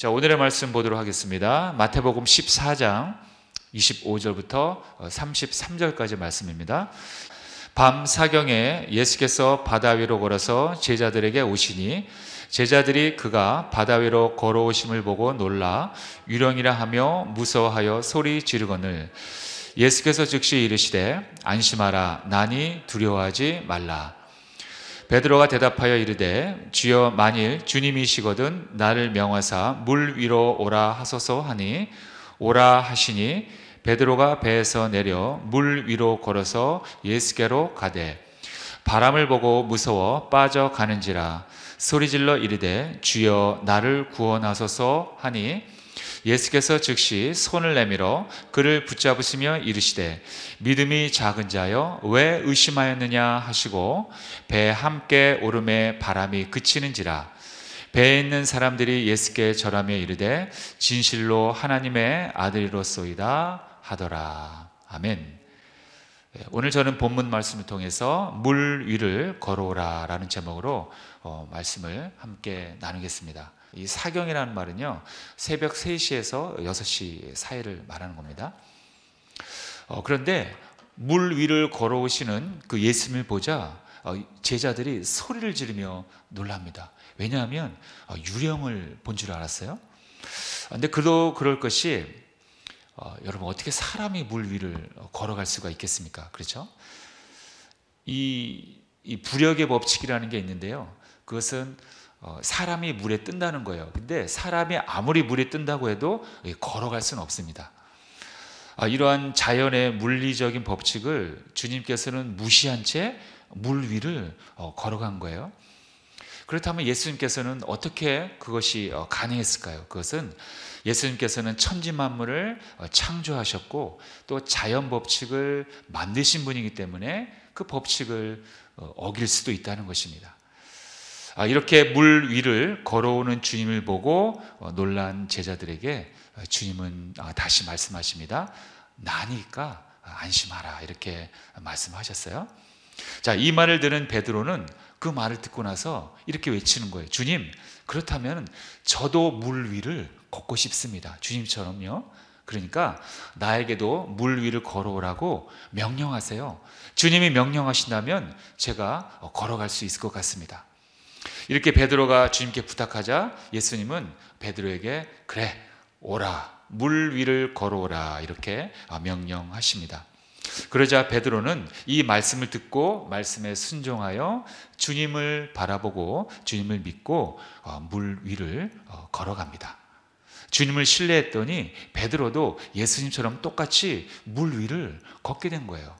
자, 오늘의 말씀 보도록 하겠습니다. 마태복음 14장 25절부터 33절까지 말씀입니다. 밤 사경에 예수께서 바다 위로 걸어서 제자들에게 오시니 제자들이 그가 바다 위로 걸어오심을 보고 놀라 유령이라 하며 무서워하여 소리 지르거늘 예수께서 즉시 이르시되 안심하라 나니 두려워하지 말라. 베드로가 대답하여 이르되 주여 만일 주님이시거든 나를 명하사 물 위로 오라 하소서 하니 오라 하시니 베드로가 배에서 내려 물 위로 걸어서 예수께로 가되 바람을 보고 무서워 빠져가는지라 소리질러 이르되 주여 나를 구원하소서 하니 예수께서 즉시 손을 내밀어 그를 붙잡으시며 이르시되 믿음이 작은 자여 왜 의심하였느냐 하시고 배에 함께 오름에 바람이 그치는지라 배에 있는 사람들이 예수께 절하며 이르되 진실로 하나님의 아들이로소이다 하더라. 아멘. 오늘 저는 본문 말씀을 통해서 물 위를 걸어오라 라는 제목으로 말씀을 함께 나누겠습니다. 이 사경이라는 말은요, 새벽 3시에서 6시 사이를 말하는 겁니다. 그런데 물 위를 걸어오시는 그 예수님을 보자 제자들이 소리를 지르며 놀랍니다. 왜냐하면 유령을 본 줄 알았어요. 그런데 그럴 것이 여러분 어떻게 사람이 물 위를 걸어갈 수가 있겠습니까? 그렇죠? 이 부력의 법칙이라는 게 있는데요. 그것은 사람이 물에 뜬다는 거예요. 근데 사람이 아무리 물에 뜬다고 해도 걸어갈 수는 없습니다. 이러한 자연의 물리적인 법칙을 주님께서는 무시한 채 물 위를 걸어간 거예요. 그렇다면 예수님께서는 어떻게 그것이 가능했을까요? 그것은 예수님께서는 천지만물을 창조하셨고 또 자연 법칙을 만드신 분이기 때문에 그 법칙을 어길 수도 있다는 것입니다. 이렇게 물 위를 걸어오는 주님을 보고 놀란 제자들에게 주님은 다시 말씀하십니다. 나니까 안심하라 이렇게 말씀하셨어요. 자, 이 말을 들은 베드로는 그 말을 듣고 나서 이렇게 외치는 거예요. 주님, 그렇다면 저도 물 위를 걷고 싶습니다. 주님처럼요. 그러니까 나에게도 물 위를 걸어오라고 명령하세요. 주님이 명령하신다면 제가 걸어갈 수 있을 것 같습니다. 이렇게 베드로가 주님께 부탁하자 예수님은 베드로에게 그래 오라 물 위를 걸어오라 이렇게 명령하십니다. 그러자 베드로는 이 말씀을 듣고 말씀에 순종하여 주님을 바라보고 주님을 믿고 물 위를 걸어갑니다. 주님을 신뢰했더니 베드로도 예수님처럼 똑같이 물 위를 걷게 된 거예요.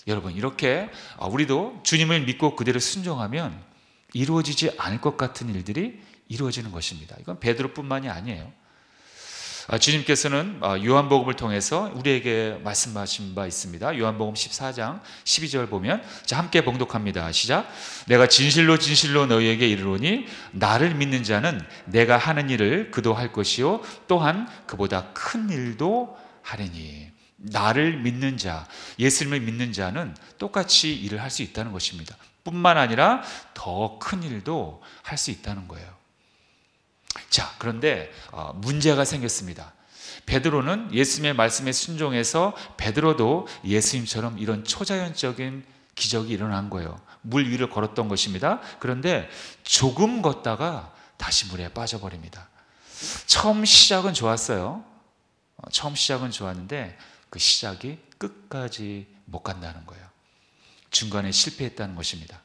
여러분 이렇게 우리도 주님을 믿고 그대로 순종하면 이루어지지 않을 것 같은 일들이 이루어지는 것입니다. 이건 베드로뿐만이 아니에요. 주님께서는 요한복음을 통해서 우리에게 말씀하신 바 있습니다. 요한복음 14장 12절 보면 자 함께 봉독합니다. 시작. 내가 진실로 진실로 너희에게 이르노니 나를 믿는 자는 내가 하는 일을 그도 할 것이요 또한 그보다 큰 일도 하리니. 나를 믿는 자, 예수님을 믿는 자는 똑같이 일을 할 수 있다는 것입니다. 뿐만 아니라 더 큰 일도 할 수 있다는 거예요. 자, 그런데 문제가 생겼습니다. 베드로는 예수님의 말씀에 순종해서 베드로도 예수님처럼 이런 초자연적인 기적이 일어난 거예요. 물 위를 걸었던 것입니다. 그런데 조금 걷다가 다시 물에 빠져버립니다. 처음 시작은 좋았어요. 처음 시작은 좋았는데 그 시작이 끝까지 못 간다는 거예요. 중간에 실패했다는 것입니다.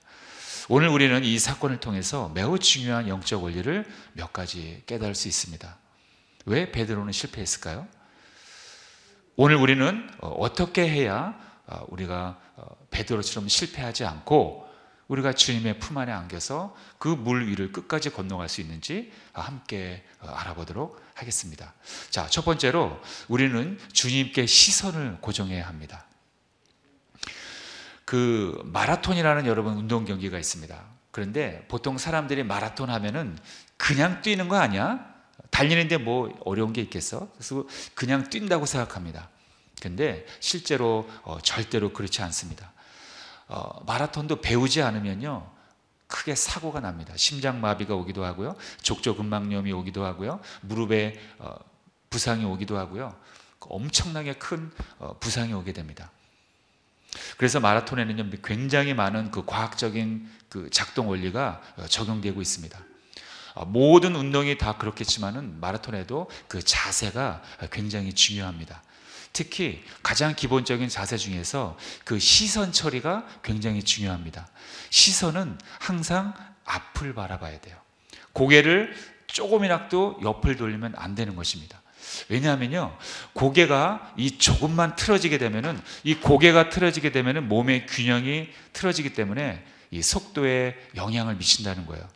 오늘 우리는 이 사건을 통해서 매우 중요한 영적 원리를 몇 가지 깨달을 수 있습니다. 왜 베드로는 실패했을까요? 오늘 우리는 어떻게 해야 우리가 베드로처럼 실패하지 않고 우리가 주님의 품 안에 안겨서 그 물 위를 끝까지 건너갈 수 있는지 함께 알아보도록 하겠습니다. 자, 첫 번째로 우리는 주님께 시선을 고정해야 합니다. 그 마라톤이라는 여러분 운동 경기가 있습니다. 그런데 보통 사람들이 마라톤 하면은 그냥 뛰는 거 아니야? 달리는데 뭐 어려운 게 있겠어? 그래서 그냥 뛴다고 생각합니다. 그런데 실제로 절대로 그렇지 않습니다. 마라톤도 배우지 않으면요 크게 사고가 납니다. 심장마비가 오기도 하고요, 족저근막염이 오기도 하고요, 무릎에 부상이 오기도 하고요, 엄청나게 큰 부상이 오게 됩니다. 그래서 마라톤에는 굉장히 많은 그 과학적인 그 작동 원리가 적용되고 있습니다. 모든 운동이 다 그렇겠지만은 마라톤에도 그 자세가 굉장히 중요합니다. 특히 가장 기본적인 자세 중에서 그 시선 처리가 굉장히 중요합니다. 시선은 항상 앞을 바라봐야 돼요. 고개를 조금이라도 옆을 돌리면 안 되는 것입니다. 왜냐하면요, 고개가 이 조금만 틀어지게 되면은, 이 고개가 틀어지게 되면은 몸의 균형이 틀어지기 때문에 이 속도에 영향을 미친다는 거예요.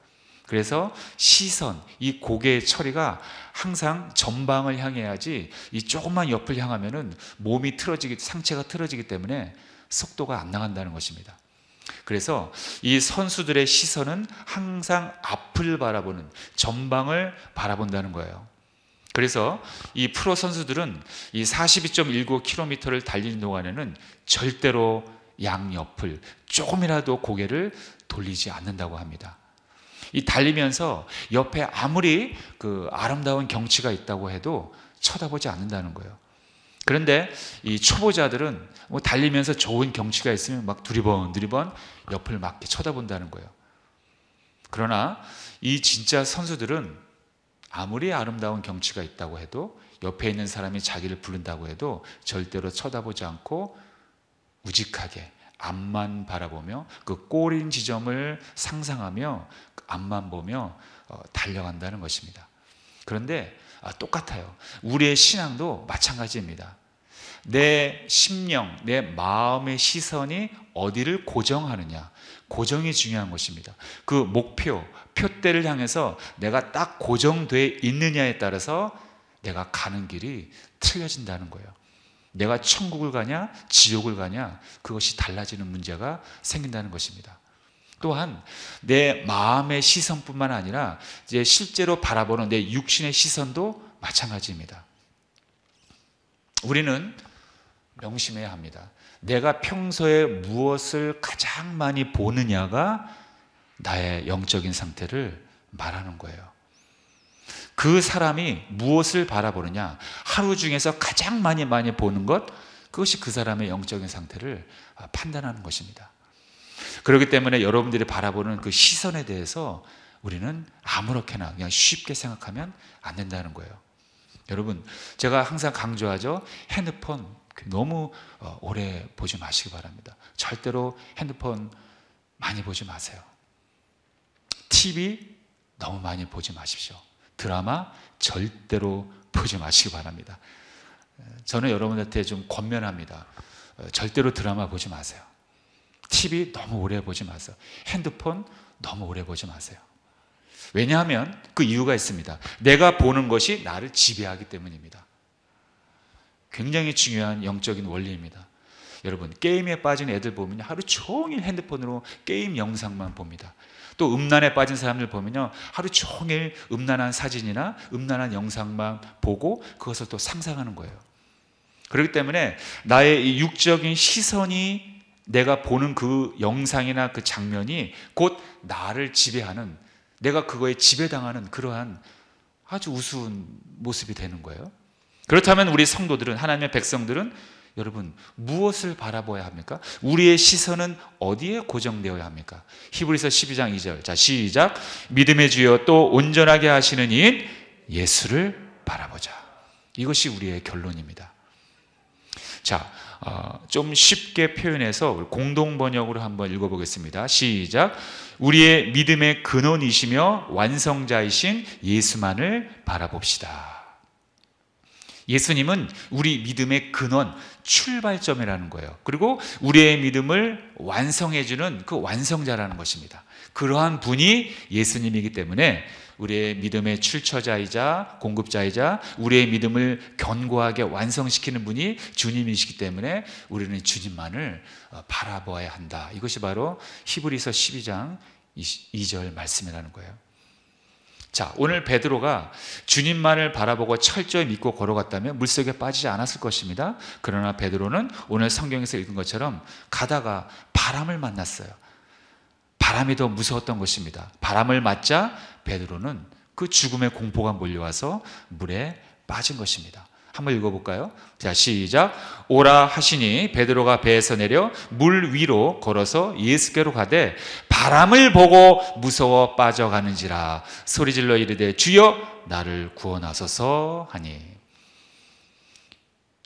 그래서 시선, 이 고개의 처리가 항상 전방을 향해야지, 이 조금만 옆을 향하면은 몸이 틀어지기, 상체가 틀어지기 때문에 속도가 안 나간다는 것입니다. 그래서 이 선수들의 시선은 항상 앞을 바라보는, 전방을 바라본다는 거예요. 그래서 이 프로 선수들은 이 42.19km를 달리는 동안에는 절대로 양옆을 조금이라도 고개를 돌리지 않는다고 합니다. 이 달리면서 옆에 아무리 그 아름다운 경치가 있다고 해도 쳐다보지 않는다는 거예요. 그런데 이 초보자들은 뭐 달리면서 좋은 경치가 있으면 막 두리번 옆을 막 쳐다본다는 거예요. 그러나 이 진짜 선수들은 아무리 아름다운 경치가 있다고 해도, 옆에 있는 사람이 자기를 부른다고 해도 절대로 쳐다보지 않고 우직하게 앞만 바라보며 그 꼬린 지점을 상상하며 앞만 보며 달려간다는 것입니다. 그런데 똑같아요. 우리의 신앙도 마찬가지입니다. 내 심령, 내 마음의 시선이 어디를 고정하느냐, 고정이 중요한 것입니다. 그 목표, 표대를 향해서 내가 딱 고정되어 있느냐에 따라서 내가 가는 길이 틀려진다는 거예요. 내가 천국을 가냐 지옥을 가냐, 그것이 달라지는 문제가 생긴다는 것입니다. 또한 내 마음의 시선뿐만 아니라 이제 실제로 바라보는 내 육신의 시선도 마찬가지입니다. 우리는 명심해야 합니다. 내가 평소에 무엇을 가장 많이 보느냐가 나의 영적인 상태를 말하는 거예요. 그 사람이 무엇을 바라보느냐, 하루 중에서 가장 많이 보는 것, 그것이 그 사람의 영적인 상태를 판단하는 것입니다. 그렇기 때문에 여러분들이 바라보는 그 시선에 대해서 우리는 아무렇게나 그냥 쉽게 생각하면 안 된다는 거예요. 여러분, 제가 항상 강조하죠. 핸드폰 너무 오래 보지 마시기 바랍니다. 절대로 핸드폰 많이 보지 마세요. TV 너무 많이 보지 마십시오. 드라마 절대로 보지 마시기 바랍니다. 저는 여러분한테 좀 권면합니다. 절대로 드라마 보지 마세요. TV 너무 오래 보지 마세요. 핸드폰 너무 오래 보지 마세요. 왜냐하면 그 이유가 있습니다. 내가 보는 것이 나를 지배하기 때문입니다. 굉장히 중요한 영적인 원리입니다. 여러분, 게임에 빠진 애들 보면 하루 종일 핸드폰으로 게임 영상만 봅니다. 또 음란에 빠진 사람들 보면요, 하루 종일 음란한 사진이나 음란한 영상만 보고 그것을 또 상상하는 거예요. 그렇기 때문에 나의 이 육적인 시선이, 내가 보는 그 영상이나 그 장면이 곧 나를 지배하는, 내가 그거에 지배당하는 그러한 아주 우스운 모습이 되는 거예요. 그렇다면 우리 성도들은, 하나님의 백성들은 여러분 무엇을 바라봐야 합니까? 우리의 시선은 어디에 고정되어야 합니까? 히브리서 12장 2절, 자 시작. 믿음의 주여 또 온전하게 하시는 이인 예수를 바라보자. 이것이 우리의 결론입니다. 자, 좀 쉽게 표현해서 공동 번역으로 한번 읽어보겠습니다. 시작. 우리의 믿음의 근원이시며 완성자이신 예수만을 바라봅시다. 예수님은 우리 믿음의 근원, 출발점이라는 거예요. 그리고 우리의 믿음을 완성해주는 그 완성자라는 것입니다. 그러한 분이 예수님이기 때문에 우리의 믿음의 출처자이자 공급자이자 우리의 믿음을 견고하게 완성시키는 분이 주님이시기 때문에 우리는 주님만을 바라보아야 한다. 이것이 바로 히브리서 12장 2절 말씀이라는 거예요. 자, 오늘 베드로가 주님만을 바라보고 철저히 믿고 걸어갔다면 물속에 빠지지 않았을 것입니다. 그러나 베드로는 오늘 성경에서 읽은 것처럼 가다가 바람을 만났어요. 바람이 더 무서웠던 것입니다. 바람을 맞자 베드로는 그 죽음의 공포가 몰려와서 물에 빠진 것입니다. 한번 읽어볼까요? 자, 시작. 오라 하시니 베드로가 배에서 내려 물 위로 걸어서 예수께로 가되 바람을 보고 무서워 빠져가는지라 소리질러 이르되 주여 나를 구원하소서 하니.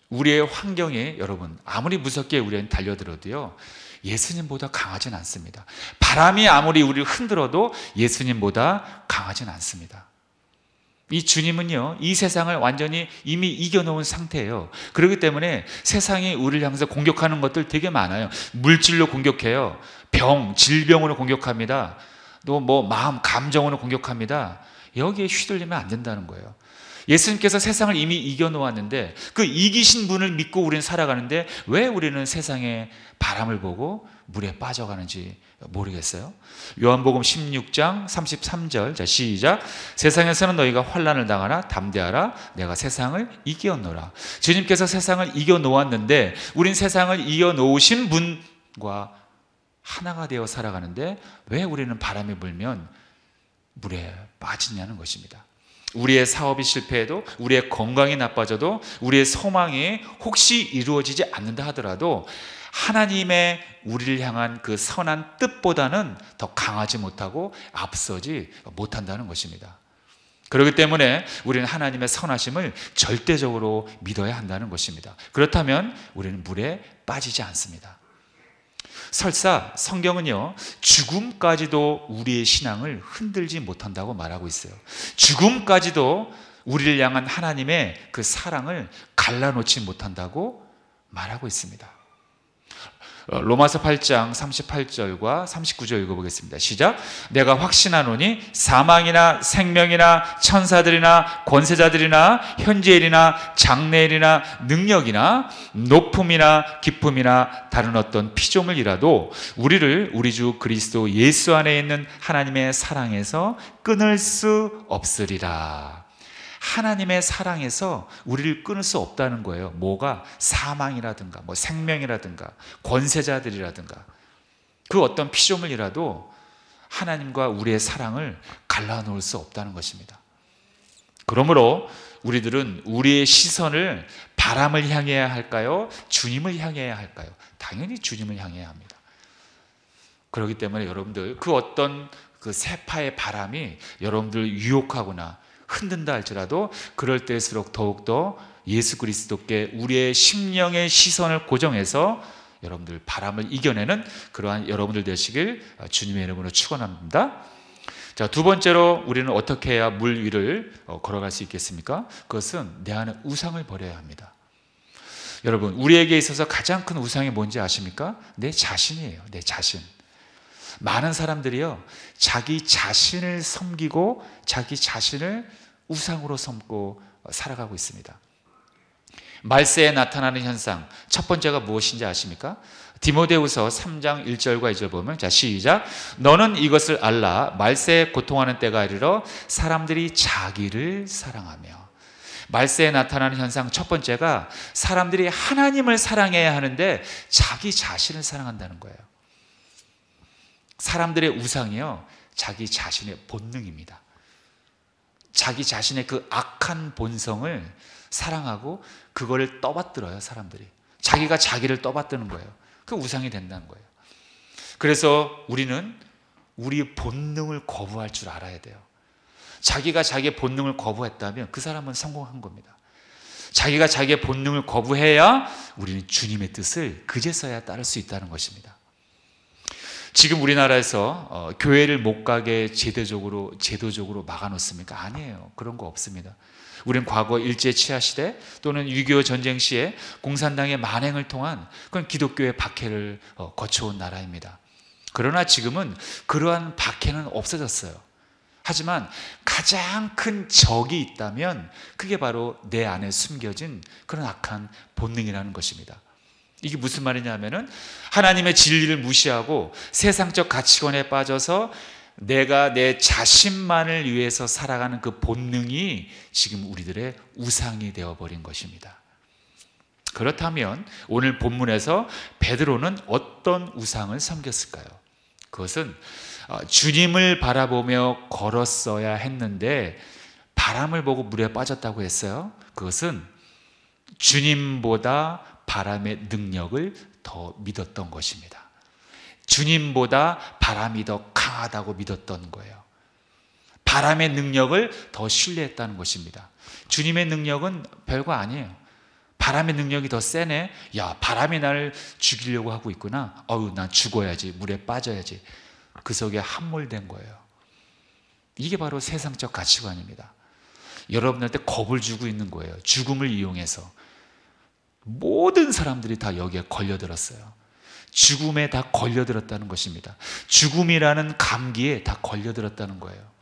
우리의 환경에 여러분 아무리 무섭게 우리는 달려들어도요, 예수님보다 강하진 않습니다. 바람이 아무리 우리를 흔들어도 예수님보다 강하진 않습니다. 이 주님은요, 이 세상을 완전히 이미 이겨놓은 상태예요. 그렇기 때문에 세상이 우리를 향해서 공격하는 것들 되게 많아요. 물질로 공격해요. 질병으로 공격합니다. 또 마음, 감정으로 공격합니다. 여기에 휘둘리면 안 된다는 거예요. 예수님께서 세상을 이미 이겨놓았는데 그 이기신 분을 믿고 우리는 살아가는데 왜 우리는 세상의 바람을 보고 물에 빠져가는지 모르겠어요? 요한복음 16장 33절, 자 시작. 세상에서는 너희가 환난을 당하나 담대하라 내가 세상을 이겨노라. 주님께서 세상을 이겨놓았는데 우린 세상을 이겨놓으신 분과 하나가 되어 살아가는데 왜 우리는 바람이 불면 물에 빠지냐는 것입니다. 우리의 사업이 실패해도, 우리의 건강이 나빠져도, 우리의 소망이 혹시 이루어지지 않는다 하더라도 하나님의 우리를 향한 그 선한 뜻보다는 더 강하지 못하고 앞서지 못한다는 것입니다. 그렇기 때문에 우리는 하나님의 선하심을 절대적으로 믿어야 한다는 것입니다. 그렇다면 우리는 물에 빠지지 않습니다. 설사 성경은요, 죽음까지도 우리의 신앙을 흔들지 못한다고 말하고 있어요. 죽음까지도 우리를 향한 하나님의 그 사랑을 갈라놓지 못한다고 말하고 있습니다. 로마서 8장 38절과 39절 읽어보겠습니다. 시작. 내가 확신하노니 사망이나 생명이나 천사들이나 권세자들이나 현재일이나 장래일이나 능력이나 높음이나 기쁨이나 다른 어떤 피조물이라도 우리를 우리 주 그리스도 예수 안에 있는 하나님의 사랑에서 끊을 수 없으리라. 하나님의 사랑에서 우리를 끊을 수 없다는 거예요. 뭐가? 사망이라든가 생명이라든가 권세자들이라든가 그 어떤 피조물이라도 하나님과 우리의 사랑을 갈라놓을 수 없다는 것입니다. 그러므로 우리들은 우리의 시선을 바람을 향해야 할까요? 주님을 향해야 할까요? 당연히 주님을 향해야 합니다. 그렇기 때문에 여러분들 그 어떤 그 세파의 바람이 여러분들 유혹하거나 흔든다 할지라도 그럴 때일수록 더욱더 예수 그리스도께 우리의 심령의 시선을 고정해서 여러분들 바람을 이겨내는 그러한 여러분들 되시길 주님의 이름으로 축원합니다. 자, 두 번째로 우리는 어떻게 해야 물 위를 걸어갈 수 있겠습니까? 그것은 내 안에 우상을 버려야 합니다. 여러분, 우리에게 있어서 가장 큰 우상이 뭔지 아십니까? 내 자신이에요. 내 자신. 많은 사람들이요, 자기 자신을 섬기고 자기 자신을 우상으로 섬고 살아가고 있습니다. 말세에 나타나는 현상, 첫 번째가 무엇인지 아십니까? 디모데후서 3장 1절과 2절 보면, 자 시작. 너는 이것을 알라. 말세에 고통하는 때가 이르러 사람들이 자기를 사랑하며. 말세에 나타나는 현상 첫 번째가 사람들이 하나님을 사랑해야 하는데 자기 자신을 사랑한다는 거예요. 사람들의 우상이요, 자기 자신의 본능입니다. 자기 자신의 그 악한 본성을 사랑하고 그거를 떠받들어요. 사람들이 자기가 자기를 떠받드는 거예요. 그 우상이 된다는 거예요. 그래서 우리는 우리 본능을 거부할 줄 알아야 돼요. 자기가 자기의 본능을 거부했다면 그 사람은 성공한 겁니다. 자기가 자기의 본능을 거부해야 우리는 주님의 뜻을 그제서야 따를 수 있다는 것입니다. 지금 우리나라에서 교회를 못 가게 제도적으로 막아놓습니까? 아니에요. 그런 거 없습니다. 우리는 과거 일제 치하 시대 또는 6.25 전쟁 시에 공산당의 만행을 통한 그런 기독교의 박해를 거쳐온 나라입니다. 그러나 지금은 그러한 박해는 없어졌어요. 하지만 가장 큰 적이 있다면 그게 바로 내 안에 숨겨진 그런 악한 본능이라는 것입니다. 이게 무슨 말이냐면은 하나님의 진리를 무시하고 세상적 가치관에 빠져서 내가 내 자신만을 위해서 살아가는 그 본능이 지금 우리들의 우상이 되어버린 것입니다. 그렇다면 오늘 본문에서 베드로는 어떤 우상을 섬겼을까요? 그것은 주님을 바라보며 걸었어야 했는데 바람을 보고 물에 빠졌다고 했어요. 그것은 주님보다 바람의 능력을 더 믿었던 것입니다. 주님보다 바람이 더 강하다고 믿었던 거예요. 바람의 능력을 더 신뢰했다는 것입니다. 주님의 능력은 별거 아니에요. 바람의 능력이 더 세네. 야, 바람이 나를 죽이려고 하고 있구나. 난 죽어야지. 물에 빠져야지. 그 속에 함몰된 거예요. 이게 바로 세상적 가치관입니다. 여러분한테 겁을 주고 있는 거예요. 죽음을 이용해서. 모든 사람들이 다 여기에 걸려들었어요. 죽음에 다 걸려들었다는 것입니다. 죽음이라는 감기에 다 걸려들었다는 거예요.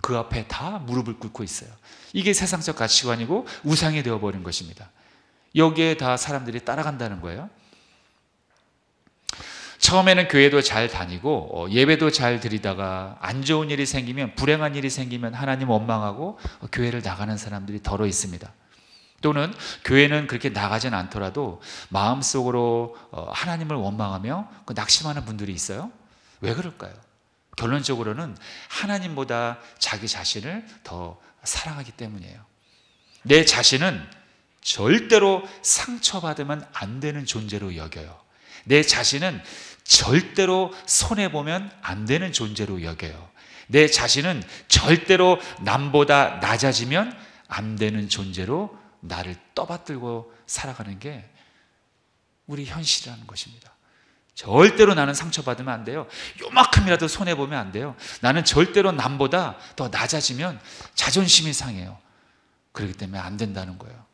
그 앞에 다 무릎을 꿇고 있어요. 이게 세상적 가치관이고 우상이 되어버린 것입니다. 여기에 다 사람들이 따라간다는 거예요. 처음에는 교회도 잘 다니고 예배도 잘 드리다가 안 좋은 일이 생기면, 불행한 일이 생기면 하나님 원망하고 교회를 나가는 사람들이 더러 있습니다. 또는 교회는 그렇게 나가진 않더라도 마음속으로 하나님을 원망하며 낙심하는 분들이 있어요. 왜 그럴까요? 결론적으로는 하나님보다 자기 자신을 더 사랑하기 때문이에요. 내 자신은 절대로 상처받으면 안 되는 존재로 여겨요. 내 자신은 절대로 손해보면 안 되는 존재로 여겨요. 내 자신은 절대로 남보다 낮아지면 안 되는 존재로 나를 떠받들고 살아가는 게 우리 현실이라는 것입니다. 절대로 나는 상처받으면 안 돼요. 요만큼이라도 손해보면 안 돼요. 나는 절대로 남보다 더 낮아지면 자존심이 상해요. 그렇기 때문에 안 된다는 거예요.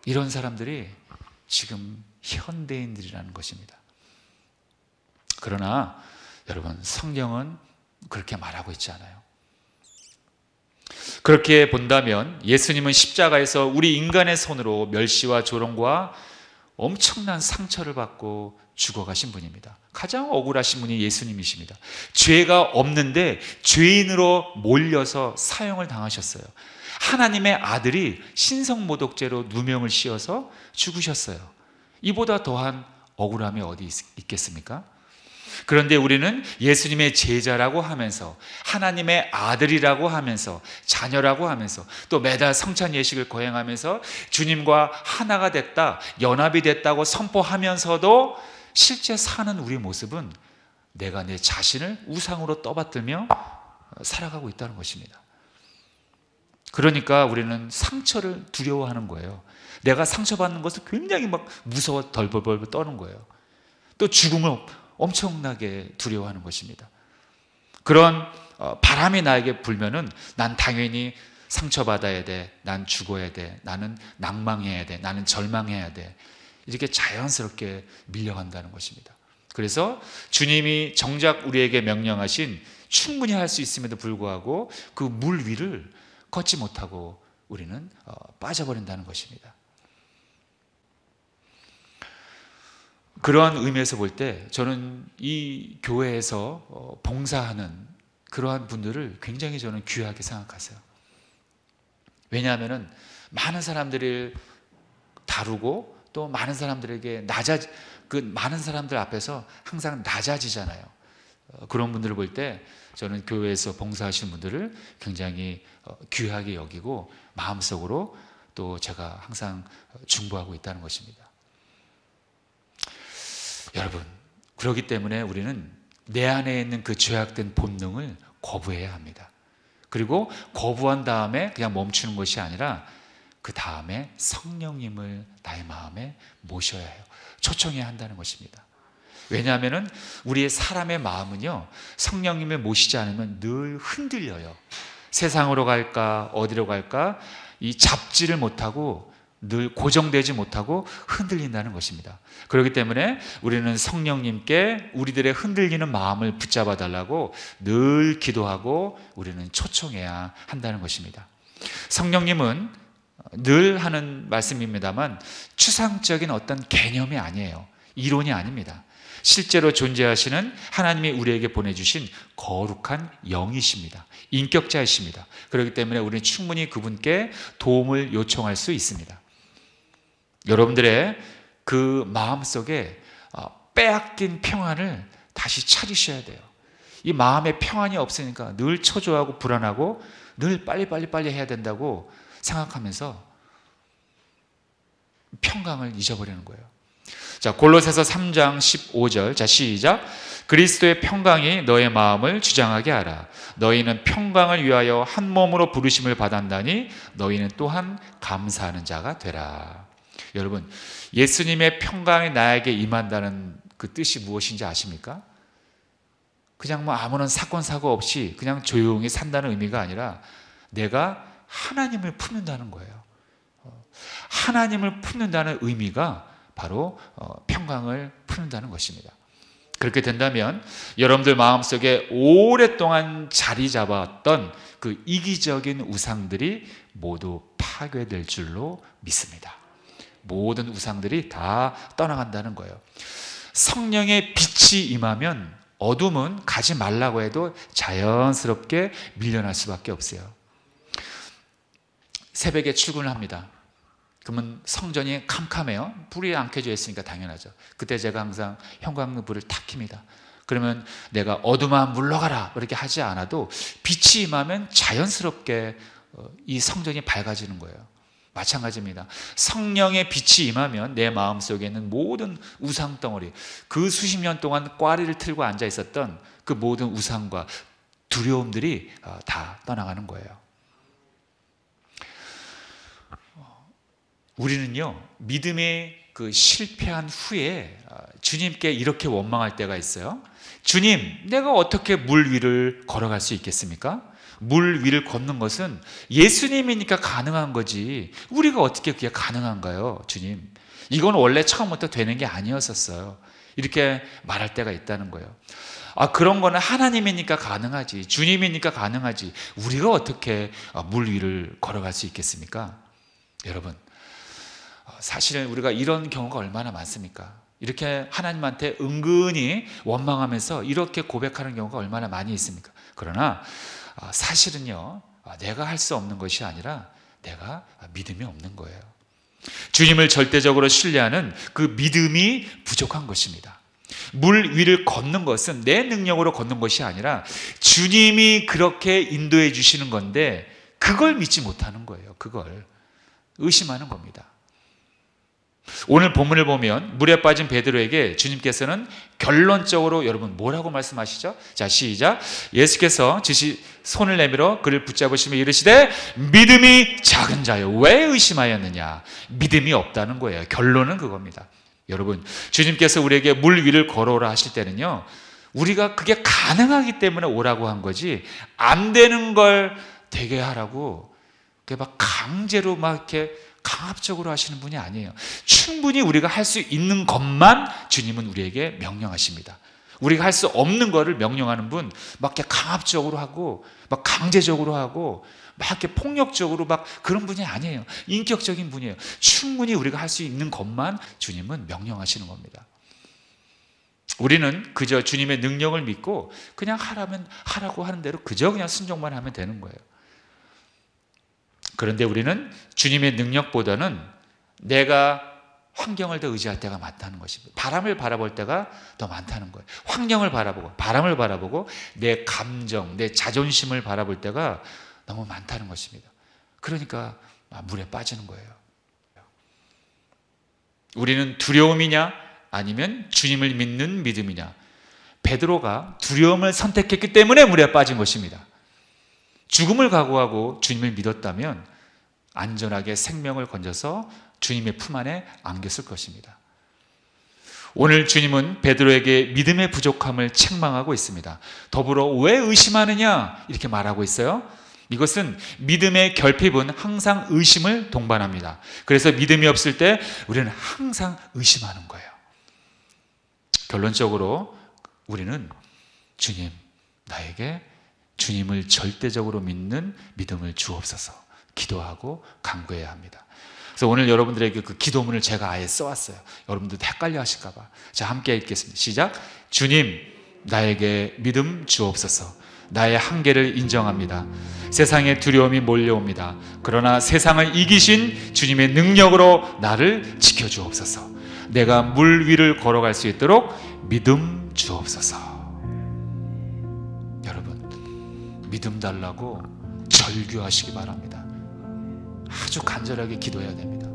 이런 사람들이 지금 현대인들이라는 것입니다. 그러나 여러분, 성경은 그렇게 말하고 있지 않아요. 그렇게 본다면 예수님은 십자가에서 우리 인간의 손으로 멸시와 조롱과 엄청난 상처를 받고 죽어가신 분입니다. 가장 억울하신 분이 예수님이십니다. 죄가 없는데 죄인으로 몰려서 사형을 당하셨어요. 하나님의 아들이 신성모독죄로 누명을 씌워서 죽으셨어요. 이보다 더한 억울함이 어디 있겠습니까? 그런데 우리는 예수님의 제자라고 하면서, 하나님의 아들이라고 하면서, 자녀라고 하면서, 또 매달 성찬 예식을 거행하면서 주님과 하나가 됐다, 연합이 됐다고 선포하면서도 실제 사는 우리의 모습은 내가 내 자신을 우상으로 떠받들며 살아가고 있다는 것입니다. 그러니까 우리는 상처를 두려워하는 거예요. 내가 상처받는 것을 굉장히 막 무서워 덜벌벌 떠는 거예요. 또 죽음을 엄청나게 두려워하는 것입니다. 그런 바람이 나에게 불면은 난 당연히 상처받아야 돼, 난 죽어야 돼, 나는 낭망해야 돼, 나는 절망해야 돼, 이렇게 자연스럽게 밀려간다는 것입니다. 그래서 주님이 정작 우리에게 명령하신 충분히 할 수 있음에도 불구하고 그 물 위를 걷지 못하고 우리는 빠져버린다는 것입니다. 그러한 의미에서 볼 때 저는 이 교회에서 봉사하는 그러한 분들을 굉장히 저는 귀하게 생각하세요. 왜냐하면 많은 사람들을 다루고 또 많은 사람들에게 많은 사람들 앞에서 항상 낮아지잖아요. 그런 분들을 볼 때 저는 교회에서 봉사하시는 분들을 굉장히 귀하게 여기고 마음속으로 또 제가 항상 중보하고 있다는 것입니다. 여러분, 그렇기 때문에 우리는 내 안에 있는 그 죄악된 본능을 거부해야 합니다. 그리고 거부한 다음에 그냥 멈추는 것이 아니라 그 다음에 성령님을 나의 마음에 모셔야 해요. 초청해야 한다는 것입니다. 왜냐하면 우리의 사람의 마음은요, 성령님을 모시지 않으면 늘 흔들려요. 세상으로 갈까 어디로 갈까 이 잡지를 못하고 늘 고정되지 못하고 흔들린다는 것입니다. 그렇기 때문에 우리는 성령님께 우리들의 흔들리는 마음을 붙잡아 달라고 늘 기도하고 우리는 초청해야 한다는 것입니다. 성령님은 늘 하는 말씀입니다만 추상적인 어떤 개념이 아니에요. 이론이 아닙니다. 실제로 존재하시는 하나님이 우리에게 보내주신 거룩한 영이십니다. 인격자이십니다. 그렇기 때문에 우리는 충분히 그분께 도움을 요청할 수 있습니다. 여러분들의 그 마음속에 빼앗긴 평안을 다시 차리셔야 돼요. 이 마음의 평안이 없으니까 늘 초조하고 불안하고 늘 빨리 해야 된다고 생각하면서 평강을 잊어버리는 거예요. 자, 골로새서 3장 15절. 자, 시작. 그리스도의 평강이 너의 마음을 주장하게 하라. 너희는 평강을 위하여 한 몸으로 부르심을 받았나니 너희는 또한 감사하는 자가 되라. 여러분, 예수님의 평강이 나에게 임한다는 그 뜻이 무엇인지 아십니까? 그냥 뭐 아무런 사건 사고 없이 그냥 조용히 산다는 의미가 아니라 내가 하나님을 품는다는 거예요. 하나님을 품는다는 의미가 바로 평강을 품는다는 것입니다. 그렇게 된다면 여러분들 마음속에 오랫동안 자리 잡았던 그 이기적인 우상들이 모두 파괴될 줄로 믿습니다. 모든 우상들이 다 떠나간다는 거예요. 성령의 빛이 임하면 어둠은 가지 말라고 해도 자연스럽게 밀려날 수밖에 없어요. 새벽에 출근을 합니다. 그러면 성전이 캄캄해요. 불이 안 켜져 있으니까 당연하죠. 그때 제가 항상 형광등 불을 탁 킵니다. 그러면 내가 어둠아 물러가라 이렇게 하지 않아도 빛이 임하면 자연스럽게 이 성전이 밝아지는 거예요. 마찬가지입니다. 성령의 빛이 임하면 내 마음속에 있는 모든 우상덩어리, 그 수십 년 동안 꽈리를 틀고 앉아 있었던 그 모든 우상과 두려움들이 다 떠나가는 거예요. 우리는요, 믿음에 그 실패한 후에 주님께 이렇게 원망할 때가 있어요. 주님, 내가 어떻게 물 위를 걸어갈 수 있겠습니까? 물 위를 걷는 것은 예수님이니까 가능한 거지 우리가 어떻게 그게 가능한가요? 주님, 이건 원래 처음부터 되는 게 아니었었어요. 이렇게 말할 때가 있다는 거예요. 그런 거는 하나님이니까 가능하지, 주님이니까 가능하지 우리가 어떻게 물 위를 걸어갈 수 있겠습니까? 여러분, 사실은 우리가 이런 경우가 얼마나 많습니까? 이렇게 하나님한테 은근히 원망하면서 이렇게 고백하는 경우가 얼마나 많이 있습니까? 그러나 사실은요, 내가 할 수 없는 것이 아니라 내가 믿음이 없는 거예요. 주님을 절대적으로 신뢰하는 그 믿음이 부족한 것입니다. 물 위를 걷는 것은 내 능력으로 걷는 것이 아니라 주님이 그렇게 인도해 주시는 건데 그걸 믿지 못하는 거예요. 그걸 의심하는 겁니다. 오늘 본문을 보면 물에 빠진 베드로에게 주님께서는 결론적으로 여러분 뭐라고 말씀하시죠? 자, 시작. 예수께서 손을 내밀어 그를 붙잡으시며 이르시되 믿음이 작은 자여 왜 의심하였느냐. 믿음이 없다는 거예요. 결론은 그겁니다. 여러분, 주님께서 우리에게 물 위를 걸어오라 하실 때는요, 우리가 그게 가능하기 때문에 오라고 한 거지 안 되는 걸 되게 하라고 막 강제로 막 이렇게 강압적으로 하시는 분이 아니에요. 충분히 우리가 할 수 있는 것만 주님은 우리에게 명령하십니다. 우리가 할 수 없는 거를 명령하는 분, 막 이렇게 강압적으로 하고, 막 강제적으로 하고, 막 이렇게 폭력적으로 막 그런 분이 아니에요. 인격적인 분이에요. 충분히 우리가 할 수 있는 것만 주님은 명령하시는 겁니다. 우리는 그저 주님의 능력을 믿고 그냥 하라면 하라고 하는 대로 그저 그냥 순종만 하면 되는 거예요. 그런데 우리는 주님의 능력보다는 내가 환경을 더 의지할 때가 많다는 것입니다. 바람을 바라볼 때가 더 많다는 거예요. 환경을 바라보고 바람을 바라보고 내 감정, 내 자존심을 바라볼 때가 너무 많다는 것입니다. 그러니까 물에 빠지는 거예요. 우리는 두려움이냐 아니면 주님을 믿는 믿음이냐. 베드로가 두려움을 선택했기 때문에 물에 빠진 것입니다. 죽음을 각오하고 주님을 믿었다면 안전하게 생명을 건져서 주님의 품 안에 안겼을 것입니다. 오늘 주님은 베드로에게 믿음의 부족함을 책망하고 있습니다. 더불어 왜 의심하느냐 이렇게 말하고 있어요. 이것은 믿음의 결핍은 항상 의심을 동반합니다. 그래서 믿음이 없을 때 우리는 항상 의심하는 거예요. 결론적으로 우리는 주님, 나에게 주님을 절대적으로 믿는 믿음을 주옵소서 기도하고 간구해야 합니다. 그래서 오늘 여러분들에게 그 기도문을 제가 아예 써왔어요. 여러분들도 헷갈려 하실까 봐. 자, 함께 읽겠습니다. 시작. 주님, 나에게 믿음 주옵소서. 나의 한계를 인정합니다. 세상에 두려움이 몰려옵니다. 그러나 세상을 이기신 주님의 능력으로 나를 지켜주옵소서. 내가 물 위를 걸어갈 수 있도록 믿음 주옵소서. 믿음 달라고 절규하시기 바랍니다. 아주 간절하게 기도해야 됩니다.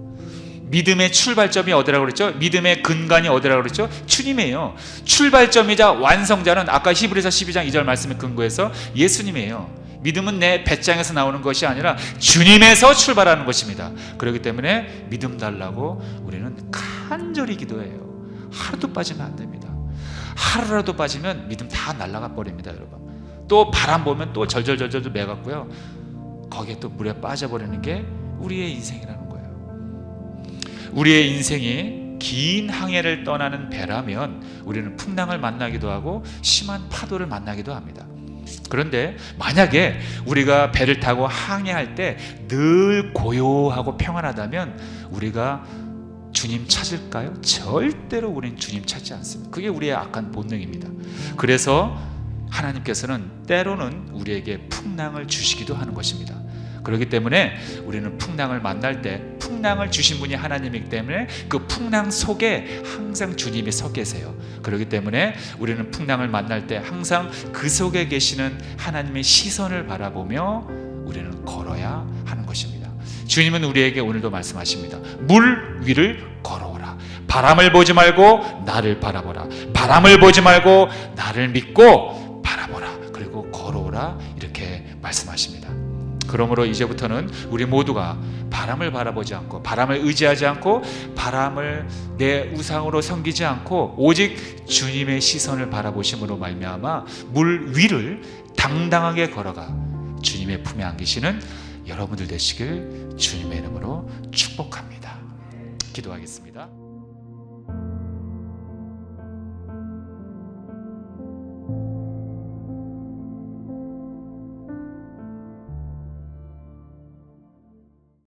믿음의 출발점이 어디라고 그랬죠? 믿음의 근간이 어디라고 그랬죠? 주님이에요. 출발점이자 완성자는 아까 히브리서 12장 2절 말씀에 근거해서 예수님이에요. 믿음은 내 배짱에서 나오는 것이 아니라 주님에서 출발하는 것입니다. 그렇기 때문에 믿음 달라고 우리는 간절히 기도해요. 하루도 빠지면 안 됩니다. 하루라도 빠지면 믿음 다 날아가 버립니다, 여러분. 또 바람 보면 또 절절절절 매갖고요, 거기에 또 물에 빠져버리는 게 우리의 인생이라는 거예요. 우리의 인생이 긴 항해를 떠나는 배라면 우리는 풍랑을 만나기도 하고 심한 파도를 만나기도 합니다. 그런데 만약에 우리가 배를 타고 항해할 때 늘 고요하고 평안하다면 우리가 주님 찾을까요? 절대로 우리는 주님 찾지 않습니다. 그게 우리의 악한 본능입니다. 그래서 하나님께서는 때로는 우리에게 풍랑을 주시기도 하는 것입니다. 그렇기 때문에 우리는 풍랑을 만날 때 풍랑을 주신 분이 하나님이기 때문에 그 풍랑 속에 항상 주님이 서 계세요. 그렇기 때문에 우리는 풍랑을 만날 때 항상 그 속에 계시는 하나님의 시선을 바라보며 우리는 걸어야 하는 것입니다. 주님은 우리에게 오늘도 말씀하십니다. 물 위를 걸어오라. 바람을 보지 말고 나를 바라보라. 바람을 보지 말고 나를 믿고 바라보라. 그리고 걸어오라. 이렇게 말씀하십니다. 그러므로 이제부터는 우리 모두가 바람을 바라보지 않고, 바람을 의지하지 않고, 바람을 내 우상으로 섬기지 않고 오직 주님의 시선을 바라보심으로 말미암아 물 위를 당당하게 걸어가 주님의 품에 안기시는 여러분들 되시길 주님의 이름으로 축복합니다. 기도하겠습니다.